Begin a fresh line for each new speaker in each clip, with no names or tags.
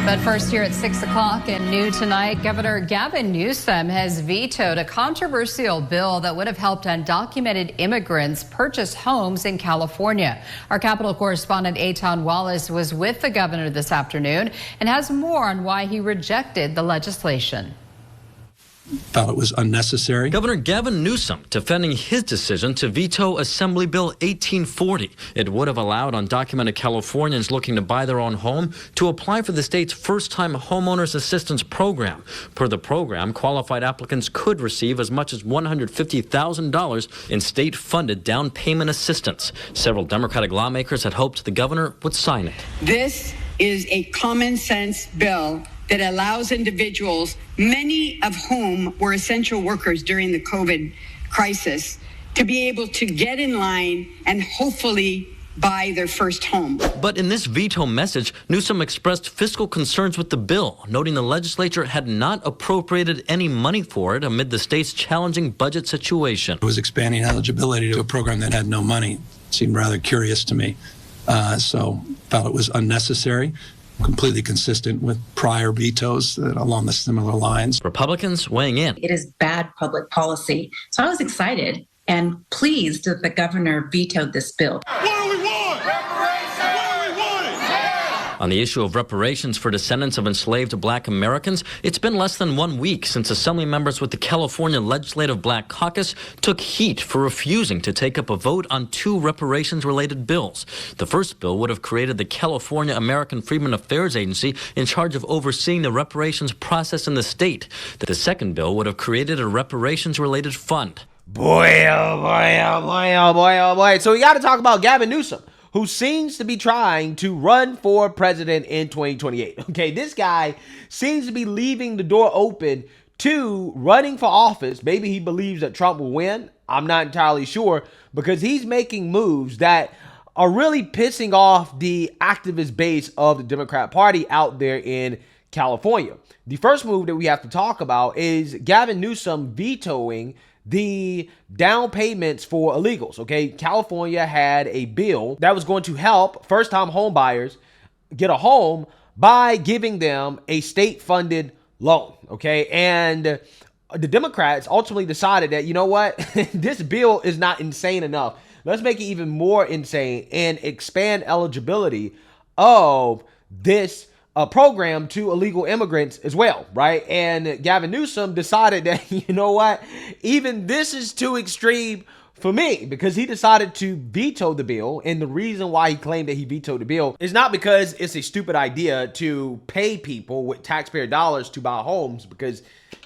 But first, here at 6 o'clock and new tonight, Governor Gavin Newsom has vetoed a controversial bill that would have helped undocumented immigrants purchase homes in California. Our Capitol correspondent Eitan Wallace was with the governor this afternoon and has more on why he rejected the legislation.
Felt it was unnecessary.
Governor Gavin Newsom defending his decision to veto Assembly Bill 1840. It would have allowed undocumented Californians looking to buy their own home to apply for the state's first-time homeowners assistance program. Per the program, qualified applicants could receive as much as $150,000 in state-funded down payment assistance. Several Democratic lawmakers had hoped the governor would sign it.
This is a common-sense bill that allows individuals, many of whom were essential workers during the COVID crisis, to be able to get in line and hopefully buy their first home.
But in this veto message, Newsom expressed fiscal concerns with the bill, noting the legislature had not appropriated any money for it amid the state's challenging budget situation.
It was expanding eligibility to a program that had no money. It seemed rather curious to me. So felt it was unnecessary. Completely consistent with prior vetoes along the similar lines.
Republicans weighing in.
It is bad public policy. So I was excited and pleased that the governor vetoed this bill.
What do we want? Reparations! What do we want?
On the issue of reparations for descendants of enslaved Black Americans, it's been less than 1 week since Assembly members with the California Legislative Black Caucus took heat for refusing to take up a vote on 2 reparations-related bills. The first bill would have created the California American Freedmen Affairs Agency in charge of overseeing the reparations process in the state. The second bill would have created a reparations-related fund.
Boy, oh boy, oh boy, oh boy, oh boy. So we got to talk about Gavin Newsom, who seems to be trying to run for president in 2028. Okay, this guy seems to be leaving the door open to running for office. Maybe he believes that Trump will win. I'm not entirely sure, because he's making moves that are really pissing off the activist base of the Democrat Party out there in California. The first move that we have to talk about is Gavin Newsom vetoing the down payments for illegals. Okay, California had a bill that was going to help first-time home buyers get a home by giving them a state-funded loan. Okay, and the Democrats ultimately decided that, you know what, this bill is not insane enough. Let's make it even more insane and expand eligibility of this program to illegal immigrants as well, right? And Gavin Newsom decided that, you know what, even this is too extreme for me, because he decided to veto the bill. And the reason why he claimed that he vetoed the bill is not because it's a stupid idea to pay people with taxpayer dollars to buy homes, because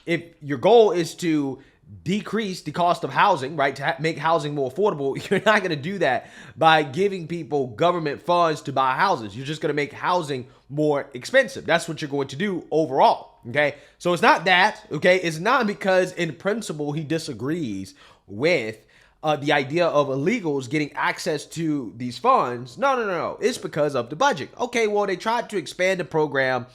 if your goal is to decrease the cost of housing, right, to make housing more affordable, you're not going to do that by giving people government funds to buy houses. You're just going to make housing more expensive. That's what you're going to do overall. Okay, so it's not that. Okay, it's not because in principle he disagrees with the idea of illegals getting access to these funds. No. It's because of the budget. Okay, well, they tried to expand the program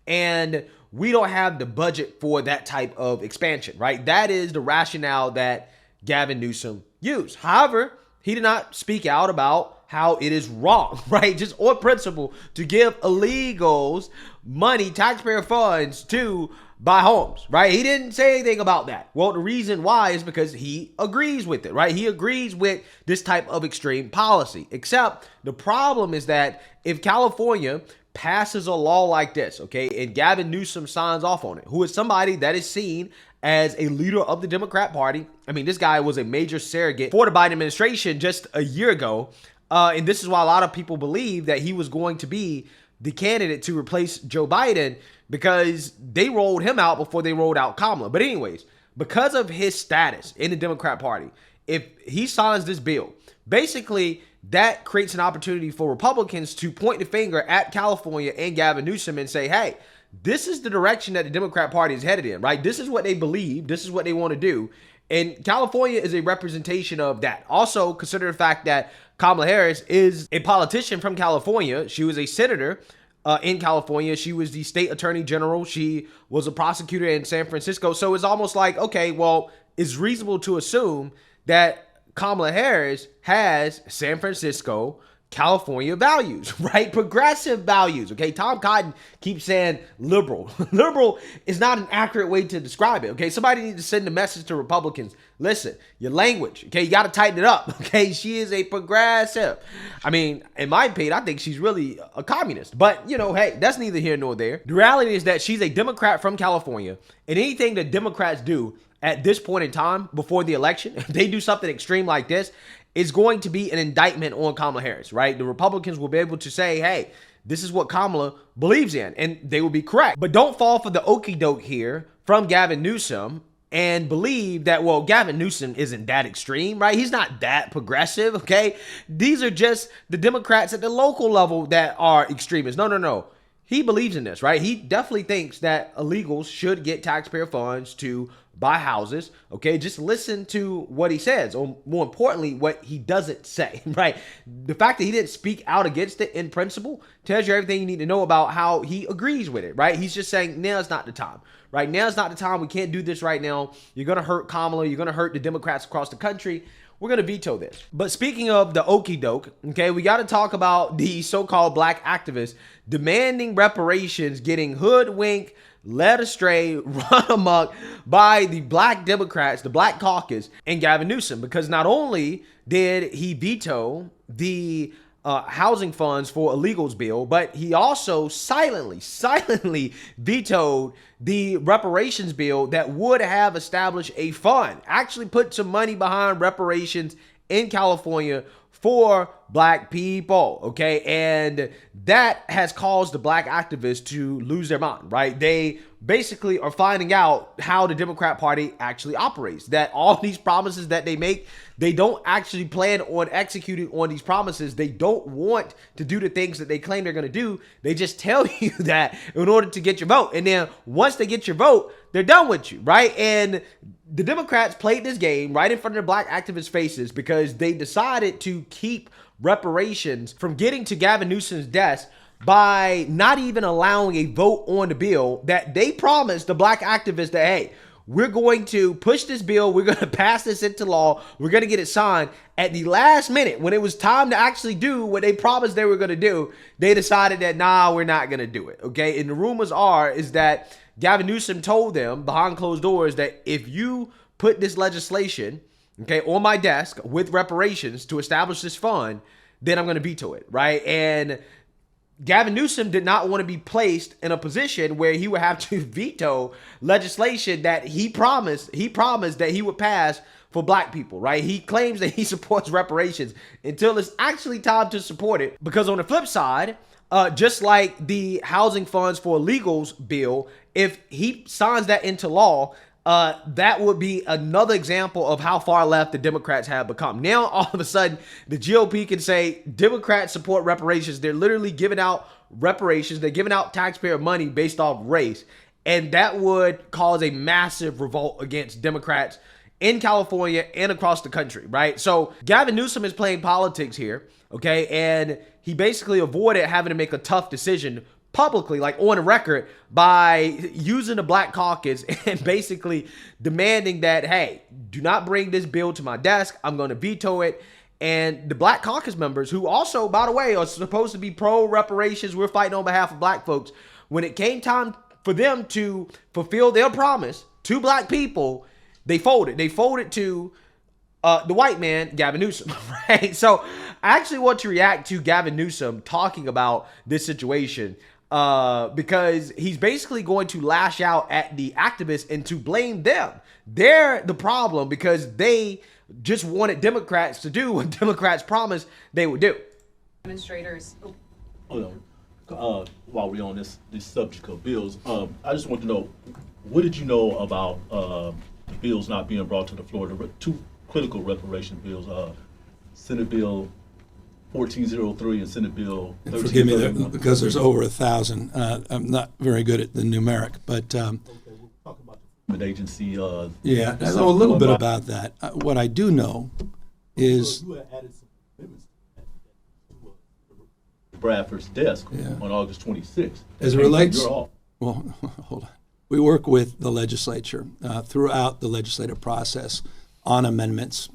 and we don't have the budget for that type of expansion, right? That is the rationale that Gavin Newsom used. However, he did not speak out about how it is wrong, right? Just on principle to give illegals money, taxpayer funds to buy homes, right? He didn't say anything about that. Well, the reason why is because he agrees with it, right? He agrees with this type of extreme policy, except the problem is that if California passes a law like this, okay, and Gavin Newsom signs off on it, who is somebody that is seen as a leader of the Democrat Party. I mean, this guy was a major surrogate for the Biden administration just a year ago. And this is why a lot of people believe that he was going to be the candidate to replace Joe Biden, because they rolled him out before they rolled out Kamala. But anyways, because of his status in the Democrat Party, if he signs this bill, basically that creates an opportunity for Republicans to point the finger at California and Gavin Newsom and say, hey, this is the direction that the Democrat Party is headed in, right? This is what they believe. This is what they want to do. And California is a representation of that. Also, consider the fact that Kamala Harris is a politician from California. She was a senator in California. She was the state attorney general. She was a prosecutor in San Francisco. So it's almost like, okay, well, it's reasonable to assume that Kamala Harris has San Francisco, California values, right? Progressive values, okay? Tom Cotton keeps saying liberal. Liberal is not an accurate way to describe it, okay? Somebody needs to send a message to Republicans. Listen, your language, okay? You got to tighten it up, okay? She is a progressive. I mean, in my opinion, I think she's really a communist. But, you know, hey, that's neither here nor there. The reality is that she's a Democrat from California, and anything that Democrats do at this point in time before the election, if they do something extreme like this, it's going to be an indictment on Kamala Harris, right? The Republicans will be able to say, hey, this is what Kamala believes in, and they will be correct. But don't fall for the okie doke here from Gavin Newsom and believe that, well, Gavin Newsom isn't that extreme, right? He's not that progressive, okay? These are just the Democrats at the local level that are extremists. No. He believes in this, right? He definitely thinks that illegals should get taxpayer funds to buy houses, okay? Just listen to what he says, or more importantly, what he doesn't say, right? The fact that he didn't speak out against it in principle tells you everything you need to know about how he agrees with it, right? He's just saying, now is not the time, right? Now is not the time. We can't do this right now. You're going to hurt Kamala. You're going to hurt the Democrats across the country. We're going to veto this. But speaking of the okie doke, okay, we got to talk about the so-called black activists demanding reparations, getting hoodwinked, led astray, run amok by the black Democrats, the black caucus, and Gavin Newsom. Because not only did he veto the housing funds for illegals bill, but he also silently vetoed the reparations bill that would have established a fund, actually put some money behind reparations in California for black people, okay? And that has caused the black activists to lose their mind, right? They basically are finding out how the Democrat Party actually operates, that all these promises that they make, they don't actually plan on executing on these promises. They don't want to do the things that they claim they're going to do. They just tell you that in order to get your vote. And then once they get your vote, they're done with you, right? And the Democrats played this game right in front of the black activists' faces because they decided to keep reparations from getting to Gavin Newsom's desk by not even allowing a vote on the bill that they promised the black activists that, hey, we're going to push this bill. We're going to pass this into law. We're going to get it signed. At the last minute, when it was time to actually do what they promised they were going to do, they decided that, nah, we're not going to do it. Okay. And the rumors is that Gavin Newsom told them behind closed doors that if you put this legislation, okay, on my desk with reparations to establish this fund, then I'm going to veto it. Right. And Gavin Newsom did not want to be placed in a position where he would have to veto legislation that he promised that he would pass for black people, right? He claims that he supports reparations until it's actually time to support it. Because on the flip side, just like the housing funds for illegals bill, if he signs that into law, that would be another example of how far left the Democrats have become. Now, all of a sudden, the GOP can say Democrats support reparations. They're literally giving out reparations. They're giving out taxpayer money based off race. And that would cause a massive revolt against Democrats in California and across the country, right? So Gavin Newsom is playing politics here, okay? And he basically avoided having to make a tough decision publicly, like on the record, by using the black caucus and basically demanding that, hey, do not bring this bill to my desk. I'm going to veto it. And the black caucus members, who also, by the way, are supposed to be pro-reparations, we're fighting on behalf of black folks, when it came time for them to fulfill their promise to black people, they folded. They folded to the white man, Gavin Newsom, right? So I actually want to react to Gavin Newsom talking about this situation because he's basically going to lash out at the activists and to blame them. They're the problem because they just wanted Democrats to do what Democrats promised they would do.
Demonstrators.
Hold on. While we're on this subject of bills, I just want to know, what did you know about the bills not being brought to the floor? The two critical reparation bills, Senate Bill 1403 and Senate Bill 1331.
Forgive me, because there's over 1,000. I'm not very good at the numeric, but
okay, we'll talk about the agency.
Yeah, I know a little bit about that. What I do know is
you had added some amendments to Bradford's desk on August 26th.
As it relates, well, hold on. We work with the legislature throughout the legislative process on amendments.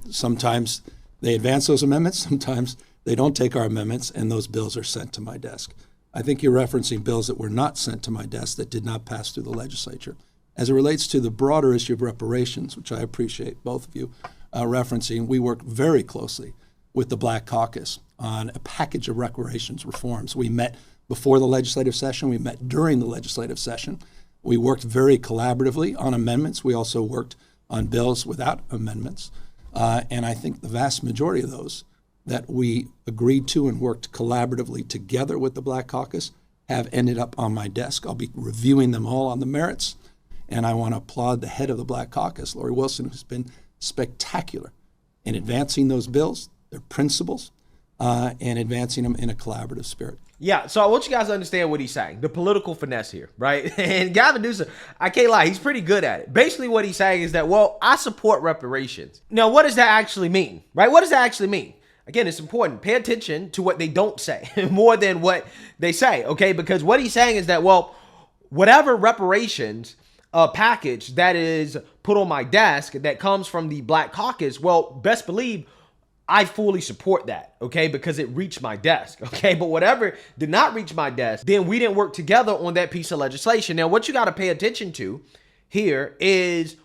Sometimes they advance those amendments. Sometimes They don't take our amendments, and those bills are sent to my desk. I think you're referencing bills that were not sent to my desk that did not pass through the legislature. As it relates to the broader issue of reparations, which I appreciate both of you referencing, we work very closely with the Black Caucus on a package of reparations reforms. We met before the legislative session. We met during the legislative session. We worked very collaboratively on amendments. We also worked on bills without amendments. And I think the vast majority of those that we agreed to and worked collaboratively together with the Black Caucus have ended up on my desk. I'll be reviewing them all on the merits. And I want to applaud the head of the Black Caucus, Lori Wilson, who's been spectacular in advancing those bills, their principles, and advancing them in a collaborative spirit.
Yeah, so I want you guys to understand what he's saying, the political finesse here, right? And Gavin Newsom, I can't lie, he's pretty good at it. Basically what he's saying is that, well, I support reparations. Now, what does that actually mean, right? What does that actually mean? Again, it's important. Pay attention to what they don't say more than what they say, okay? Because what he's saying is that, well, whatever reparations package that is put on my desk that comes from the Black Caucus, well, best believe I fully support that, okay, because it reached my desk, okay? But whatever did not reach my desk, then we didn't work together on that piece of legislation. Now, what you got to pay attention to here is,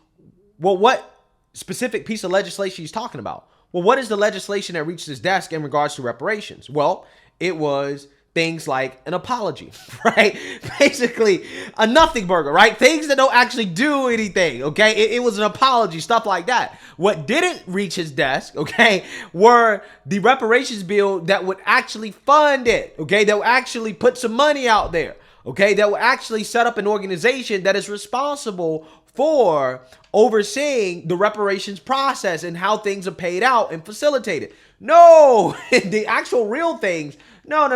well, what specific piece of legislation he's talking about? Well, what is the legislation that reached his desk in regards to reparations? Well, it was things like an apology, right? Basically, a nothing burger, right? Things that don't actually do anything, okay? It was an apology, stuff like that. What didn't reach his desk, okay, were the reparations bill that would actually fund it, okay? That would actually put some money out there, okay? That would actually set up an organization that is responsible for overseeing the reparations process and how things are paid out and facilitated. No, the actual real things. No.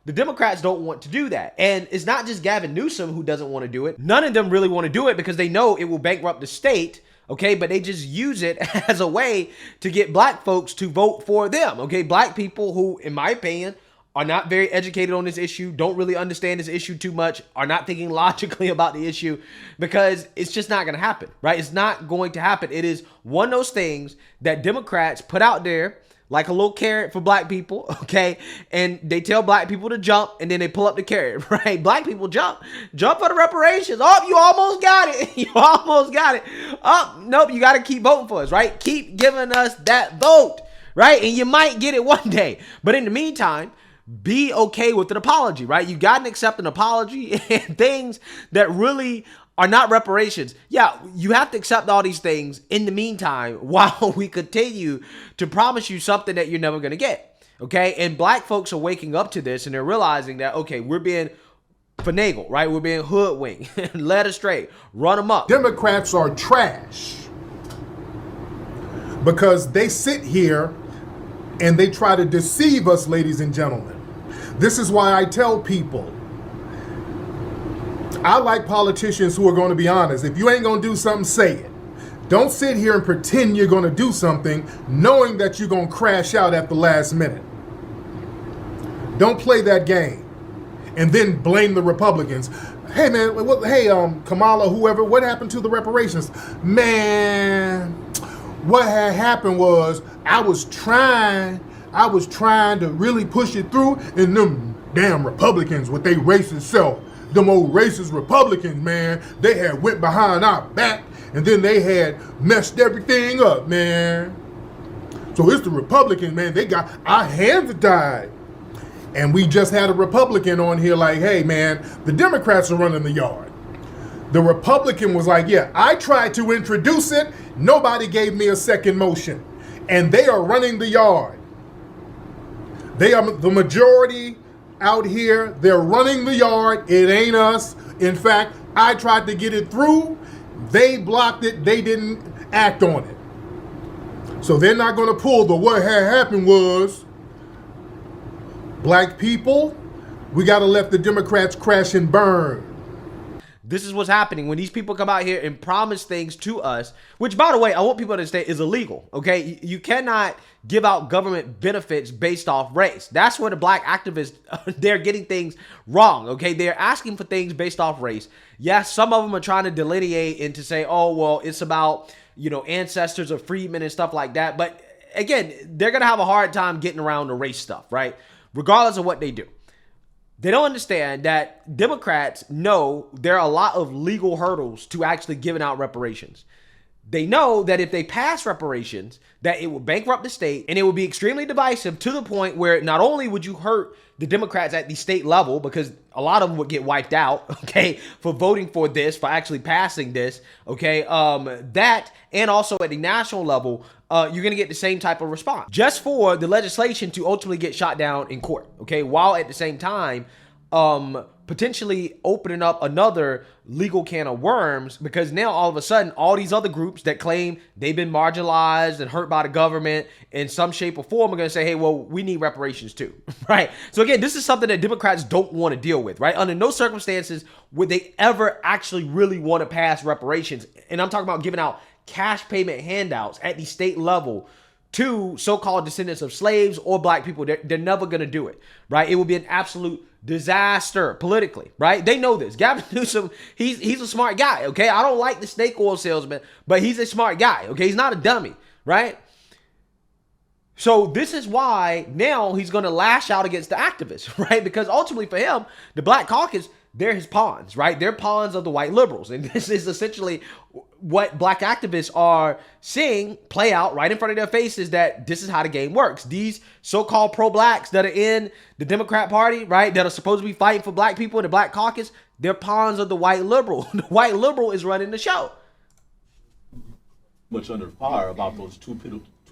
The Democrats don't want to do that. And it's not just Gavin Newsom who doesn't want to do it. None of them really want to do it because they know it will bankrupt the state. Okay, but they just use it as a way to get black folks to vote for them. Okay, black people who, in my opinion, are not very educated on this issue, don't really understand this issue too much, are not thinking logically about the issue, because it's just not going to happen, right? It's not going to happen. It is one of those things that Democrats put out there like a little carrot for black people, okay? And they tell black people to jump, and then they pull up the carrot, right? Black people jump for the reparations. Oh, you almost got it. You almost got it. Oh, nope, you got to keep voting for us, right? Keep giving us that vote, right? And you might get it one day. But in the meantime, be okay with an apology, right? You got to accept an apology and things that really are not reparations. Yeah, you have to accept all these things in the meantime while we continue to promise you something that you're never going to get, okay? And black folks are waking up to this and they're realizing that, okay, we're being finagled, right? We're being hoodwinked, led astray, run them up.
Democrats are trash because they sit here and they try to deceive us, ladies and gentlemen. This is why I tell people, I like politicians who are going to be honest. If you ain't going to do something, say it. Don't sit here and pretend you're going to do something knowing that you're going to crash out at the last minute. Don't play that game and then blame the Republicans. Hey, man, Kamala, whoever, what happened to the reparations? Man, what had happened was I was trying to really push it through, and them damn Republicans with their racist self, them old racist Republicans, man, they had went behind our back, and then they had messed everything up, man. So it's the Republicans, man, they got our hands tied. And we just had a Republican on here like, hey, man, the Democrats are running the yard. The Republican was like, yeah, I tried to introduce it. Nobody gave me a second motion. And they are running the yard. They are the majority out here. They're running the yard. It ain't us. In fact, I tried to get it through. They blocked it. They didn't act on it. So they're not going to pull the what had happened was, black people, we got to let the Democrats crash and burn.
This is what's happening when these people come out here and promise things to us, which, by the way, I want people to understand is illegal, okay? You cannot give out government benefits based off race. That's where the black activists, they're getting things wrong, okay? They're asking for things based off race. Yes, some of them are trying to delineate and to say, oh, well, it's about, ancestors of freedmen and stuff like that. But again, they're going to have a hard time getting around the race stuff, right? Regardless of what they do. They don't understand that Democrats know there are a lot of legal hurdles to actually giving out reparations. They know that if they pass reparations, that it will bankrupt the state and it will be extremely divisive to the point where not only would you hurt the Democrats at the state level, because a lot of them would get wiped out, okay, for voting for this, for actually passing this, okay, that, and also at the national level, you're going to get the same type of response just for the legislation to ultimately get shot down in court, okay, while at the same time, potentially opening up another legal can of worms, because now all of a sudden all these other groups that claim they've been marginalized and hurt by the government in some shape or form are going to say, hey, well, we need reparations too, right? So again, this is something that Democrats don't want to deal with, right? Under no circumstances would they ever actually really want to pass reparations. And I'm talking about giving out cash payment handouts at the state level to so-called descendants of slaves or black people. They're never going to do it, right? It would be an absolute disaster politically, right? They know this. Gavin Newsom, he's a smart guy, okay? I don't like the snake oil salesman, but he's a smart guy, okay? He's not a dummy, right? So this is why now he's going to lash out against the activists, right? Because ultimately for him, the Black Caucus, they're his pawns, right? They're pawns of the white liberals. And this is essentially what black activists are seeing play out right in front of their faces, that this is how the game works. These so-called pro-blacks that are in the Democrat Party, right, that are supposed to be fighting for black people in the Black Caucus, they're pawns of the white liberal. The white liberal is running the show.
Much under fire about those two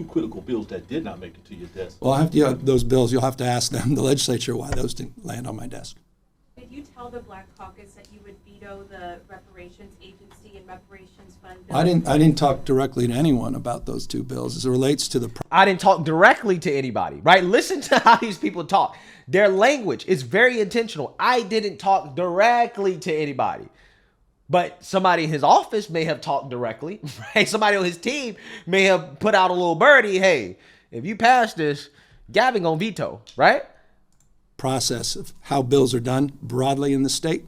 critical bills that did not make it to your desk.
Well, those bills, you'll have to ask them, the legislature, why those didn't land on my desk.
Did you tell the Black Caucus that you would veto the Reparations Agency and Reparations Fund bill?
I didn't talk directly to anyone about those two bills as it relates to the.
I didn't talk directly to anybody, right? Listen to how these people talk. Their language is very intentional. I didn't talk directly to anybody, but somebody in his office may have talked directly, right? Somebody on his team may have put out a little birdie. Hey, if you pass this, Gavin gonna veto, right?
Process of how bills are done broadly in the state.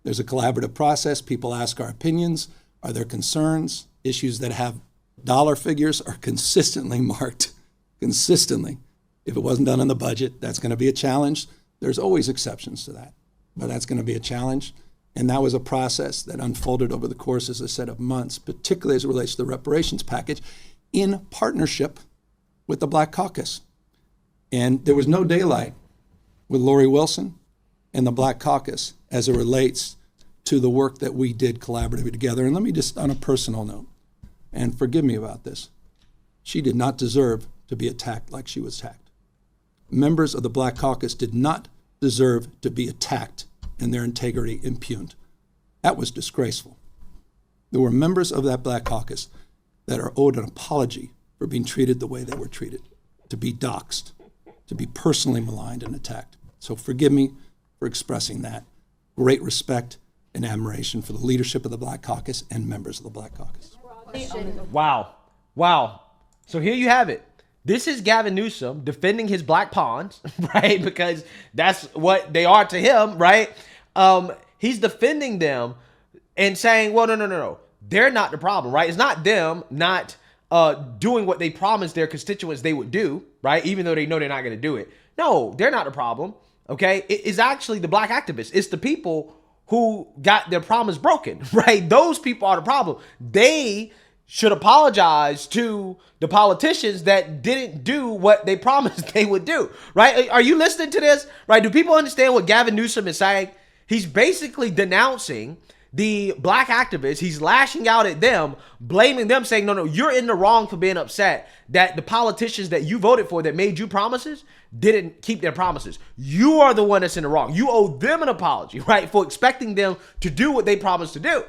There's a collaborative process. People ask our opinions. Are there concerns? Issues that have dollar figures are consistently marked. Consistently. If it wasn't done in the budget, that's going to be a challenge. There's always exceptions to that, but that's going to be a challenge. And that was a process that unfolded over the course, as I said, of months, particularly as it relates to the reparations package, in partnership with the Black Caucus. And there was no daylight with Lori Wilson and the Black Caucus as it relates to the work that we did collaboratively together. And let me just, on a personal note, and forgive me about this, she did not deserve to be attacked like she was attacked. Members of the Black Caucus did not deserve to be attacked and their integrity impugned. That was disgraceful. There were members of that Black Caucus that are owed an apology for being treated the way they were treated, to be doxxed, to be personally maligned and attacked. So forgive me for expressing that. Great respect and admiration for the leadership of the Black Caucus and members of the Black Caucus.
Wow. So here you have it. This is Gavin Newsom defending his black pawns, right? Because that's what they are to him, right? He's defending them and saying, well, no. They're not the problem, right? It's not them not doing what they promised their constituents they would do, right? Even though they know they're not going to do it. No, they're not the problem, okay? It is actually the black activists. It's the people who got their promise broken, right? Those people are the problem. They should apologize to the politicians that didn't do what they promised they would do, right? Are you listening to this, right? Do people understand what Gavin Newsom is saying? He's basically denouncing the black activists. He's lashing out at them, blaming them, saying, no, you're in the wrong for being upset that the politicians that you voted for that made you promises didn't keep their promises. You are the one that's in the wrong. You owe them an apology, right, for expecting them to do what they promised to do.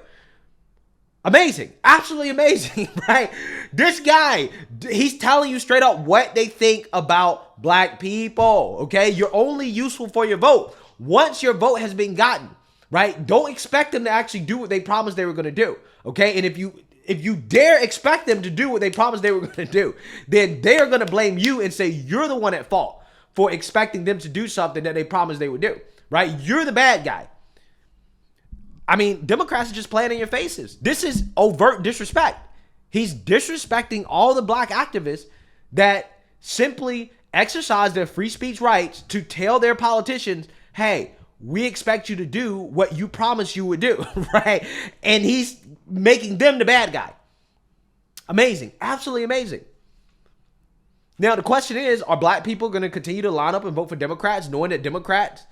Amazing. Absolutely amazing, right? This guy, he's telling you straight up what they think about black people, okay? You're only useful for your vote. Once your vote has been gotten, right? Don't expect them to actually do what they promised they were going to do, okay? And if you dare expect them to do what they promised they were going to do, then they're going to blame you and say you're the one at fault for expecting them to do something that they promised they would do, right? You're the bad guy. I mean, Democrats are just playing in your faces. This is overt disrespect. He's disrespecting all the black activists that simply exercise their free speech rights to tell their politicians, hey, we expect you to do what you promised you would do, right? And he's making them the bad guy. Amazing. Absolutely amazing. Now, the question is, are black people going to continue to line up and vote for Democrats, knowing that Democrats,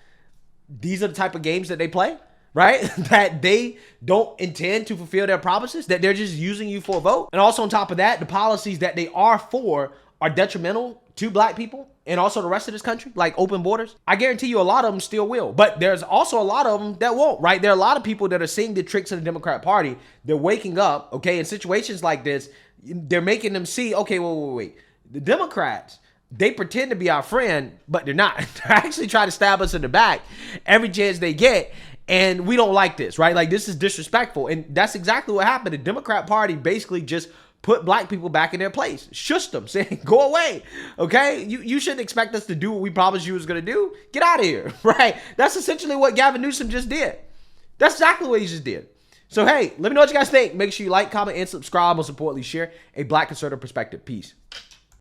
these are the type of games that they play, right? That they don't intend to fulfill their promises, that they're just using you for a vote? And also on top of that, the policies that they are for are detrimental to black people and also the rest of this country, like open borders. I guarantee you a lot of them still will, but there's also a lot of them that won't, right? There are a lot of people that are seeing the tricks of the Democrat Party. They're waking up, okay, in situations like this, they're making them see, okay, wait. The Democrats, they pretend to be our friend, but they're not. They actually try to stab us in the back every chance they get, and we don't like this, right? Like, this is disrespectful, and that's exactly what happened. The Democrat Party basically just put black people back in their place, shushed them, saying, go away, okay? You shouldn't expect us to do what we promised you was going to do. Get out of here, right? That's essentially what Gavin Newsom just did. That's exactly what he just did. So, hey, let me know what you guys think. Make sure you like, comment, and subscribe. Most importantly, share a black conservative perspective. Peace.